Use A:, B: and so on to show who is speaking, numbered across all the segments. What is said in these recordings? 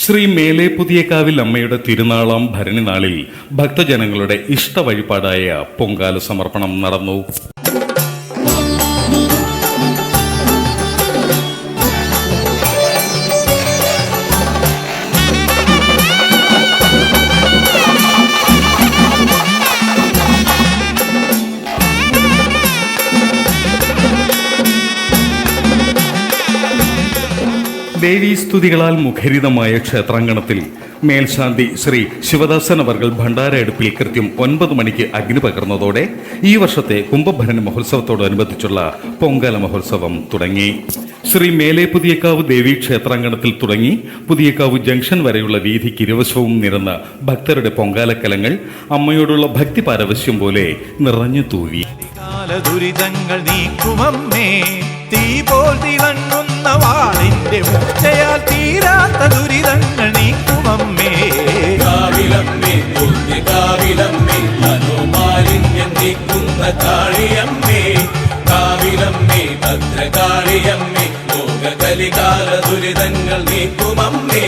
A: ശ്രീ മേലെ പുതിയകാവിൽ അമ്മയുടെ തിരുനാളാം ഭരണി നാളിൽ ഭക്തജനങ്ങളുടെ ഇഷ്ട വഴിപാടായ പൊങ്കാല സമർപ്പണം നടന്നു. ദേവീസ്തുതികളാൽ മുഖരിതമായ ക്ഷേത്രാങ്കണത്തിൽ മേൽശാന്തി ശ്രീ ശിവദാസൻ അവർകൾ ഭണ്ഡാര അടുപ്പിൽ കൃത്യം 9 മണിക്ക് അഗ്നി പകർന്നതോടെ ഈ വർഷത്തെ കുംഭഭരണി മഹോത്സവത്തോടനുബന്ധിച്ചുള്ള പൊങ്കാല മഹോത്സവം തുടങ്ങി. ശ്രീ മേലെ പുതിയക്കാവ് ദേവീ ക്ഷേത്രാങ്കണത്തിൽ തുടങ്ങി പുതിയക്കാവ് ജംഗ്ഷൻ വരെയുള്ള വീതിക്ക് ഇരുവശവും നിരന്ന ഭക്തരുടെ പൊങ്കാലക്കലങ്ങൾ അമ്മയോടുള്ള ഭക്തി പാരവശ്യം പോലെ നിറഞ്ഞു തൂവി.
B: ദുരിതങ്ങൾ നീക്കുമമ്മേ, തീ പോൽ തിളങ്ങുന്ന വാളിന്റെ മുച്ചയാൽ തീരാത്ത ദുരിതങ്ങൾ നീക്കുമമ്മേ.
C: കാവിലമ്മേ കാവിലമ്മേ മനോമാലിന്യം നീക്കുന്ന കാളിയമ്മേ, കാവിലമ്മേ ഭദ്രകാളിയമ്മേ ലോക കലികാല ദുരിതങ്ങൾ നീക്കുമമ്മേ.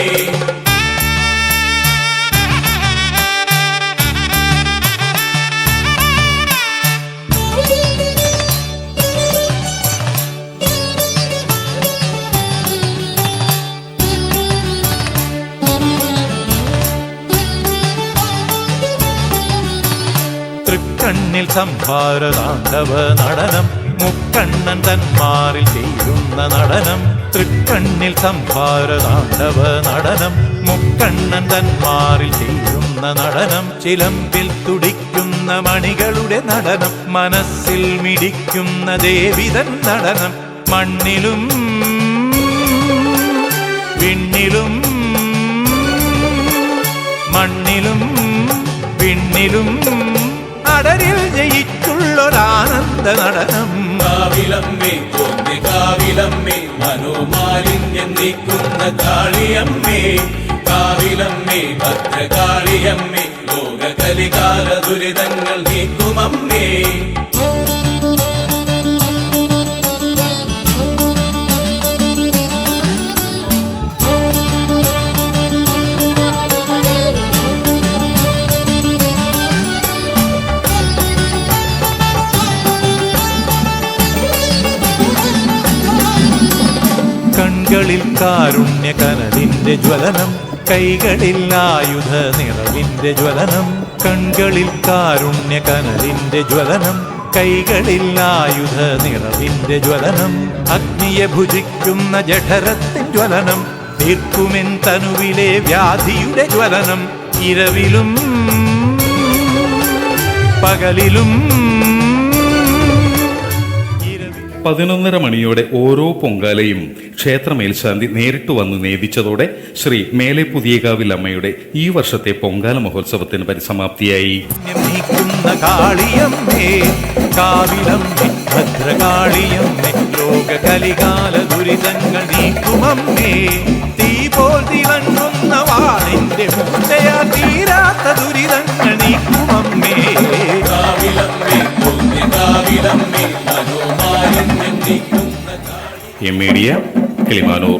B: തൃക്കണ്ണിൽ സംഭാരതാണ്ഡവ നടനം, മുക്കണ്ണൻ തന്മാറിൽ ചെയ്യുന്ന നടനം. തൃക്കണ്ണിൽ സംഭാരതാണ്ഡവ നടനം, മുക്കണ്ണൻ തന്മാറിൽ ചെയ്യുന്ന നടനം. ചിലമ്പിൽ തുടിക്കുന്ന മണികളുടെ നടനം, മനസ്സിൽ മിടിക്കുന്ന ദേവിതൻ നടനം. മണ്ണിലും വിണ്ണിലും മണ്ണിലും വിണ്ണിലും അടരിൽ ജയിച്ചുള്ളൊരാനന്ദ നടനം.
C: കാവിലമ്മേ കാവിലമ്മേ മനോമാലിന്യം നീക്കുന്ന കാളിയമ്മേ, കാവിലമ്മേ ഭദ്രകാളിയമ്മേ ലോക കലികാല ദുരിതങ്ങൾ നീക്കുമമ്മേ.
B: കൈകളിൽ കാരുണ്യ കനലിന്റെ ജ്വലനം, കൈകളിൽ ആയുധ നിറവിന്റെ ജ്വലനം. കൺകളിൽ കാരുണ്യ കനലിന്റെ ജ്വലനം, കൈകളിൽ ആയുധ നിറവിന്റെ ജ്വലനം. അഗ്നിയെ ഭുജിക്കുന്ന ജഠരത്തിൻ ജ്വലനം, തീർക്കുമെൻ തനുവിലെ വ്യാധിയുടെ ജ്വലനം. ഇരവിലും പകലിലും
A: 11:30 മണിയോടെ ഓരോ പൊങ്കാലയും ക്ഷേത്ര മേൽശാന്തി നേരിട്ട് വന്ന് നേദിച്ചതോടെ ശ്രീ മേലെ പുതിയകാവിൽ അമ്മയുടെ ഈ വർഷത്തെ പൊങ്കാല മഹോത്സവത്തിന് പരിസമാപ്തിയായി.
B: ലോക കലികാല ദുരിതങ്ങൾ നീക്കുമമ്മേ, തീ പോൽ തിളങ്ങുന്ന വാളിന്റെ മുച്ചയാ തീരാത്ത ദുരിതങ്ങൾ നീക്കുമമ്മേ.
A: M media Kilimanoor.